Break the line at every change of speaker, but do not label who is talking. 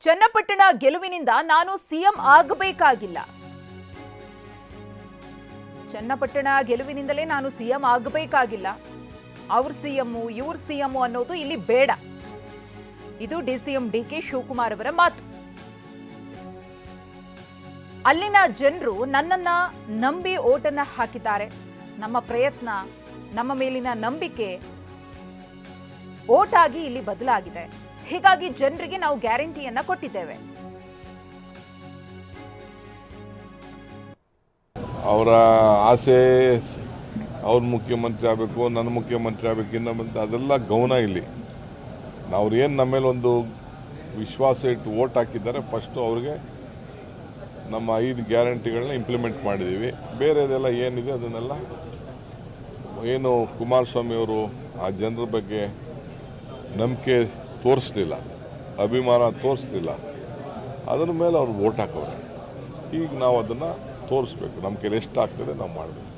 ಚನ್ನಪಟ್ಟಣ ಗೆಲುವಿನಿಂದ ನಾನು ಸಿಎಂ ಆಗಬೇಕಾಗಿಲ್ಲ. ಚನ್ನಪಟ್ಟಣ ಗೆಲುವಿನಿಂದಲೇ ನಾನು ಸಿಎಂ ಆಗಬೇಕಾಗಿಲ್ಲ. ಅವ್ರ ಸಿಎಂ ಇವ್ರ ಸಿಎಂ ಅನ್ನೋದು ಇಲ್ಲಿ ಬೇಡ. ಇದು ಡಿಸಿಎಂ ಡಿಕೆ ಶಿವಕುಮಾರ್ ಅವರ ಮಾತು. ಅಲ್ಲಿನ ಜನರು ನನ್ನನ್ನ ನಂಬಿ ಓಟನ್ನ ಹಾಕಿದ್ದಾರೆ. ನಮ್ಮ ಪ್ರಯತ್ನ, ನಮ್ಮ ಮೇಲಿನ ನಂಬಿಕೆ ಓಟ್ ಆಗಿ ಇಲ್ಲಿ ಬದಲಾಗಿದೆ. ಹೀಗಾಗಿ ಜನರಿಗೆ ನಾವು ಗ್ಯಾರಂಟಿಯನ್ನ ಕೊಟ್ಟಿದ್ದೇವೆ.
ಅವರ ಆಸೆ ಅವ್ರ ಮುಖ್ಯಮಂತ್ರಿ ಆಗಬೇಕು, ನನ್ನ ಮುಖ್ಯಮಂತ್ರಿ ಆಗಬೇಕು, ಇನ್ನೊಂದು ಅದೆಲ್ಲ ಗೌನ ಇಲ್ಲಿ. ನಾವು ಏನು ನಮ್ಮ ಮೇಲೆ ಒಂದು ವಿಶ್ವಾಸ ಇಟ್ಟು ಓಟ್ ಹಾಕಿದ್ದಾರೆ, ಫಸ್ಟು ಅವ್ರಿಗೆ ನಮ್ಮ 5 ಗ್ಯಾರಂಟಿಗಳನ್ನ ಇಂಪ್ಲಿಮೆಂಟ್ ಮಾಡಿದ್ದೀವಿ. ಬೇರೆದೆಲ್ಲ ಏನಿದೆ ಅದನ್ನೆಲ್ಲ ಏನು ಕುಮಾರಸ್ವಾಮಿ ಅವರು ಆ ಜನರ ಬಗ್ಗೆ ನಂಬಿಕೆ ತೋರಿಸ್ಲಿಲ್ಲ, ಅಭಿಮಾನ ತೋರಿಸ್ಲಿಲ್ಲ, ಅದರ ಮೇಲೆ ಅವ್ರು ಓಟ್ ಹಾಕೋರೆ. ಈಗ ನಾವು ಅದನ್ನು ತೋರಿಸ್ಬೇಕು, ನಮ್ಮ ಕೈಲಿ ಎಷ್ಟು ಆಗ್ತದೆ ನಾವು ಮಾಡಬೇಕು.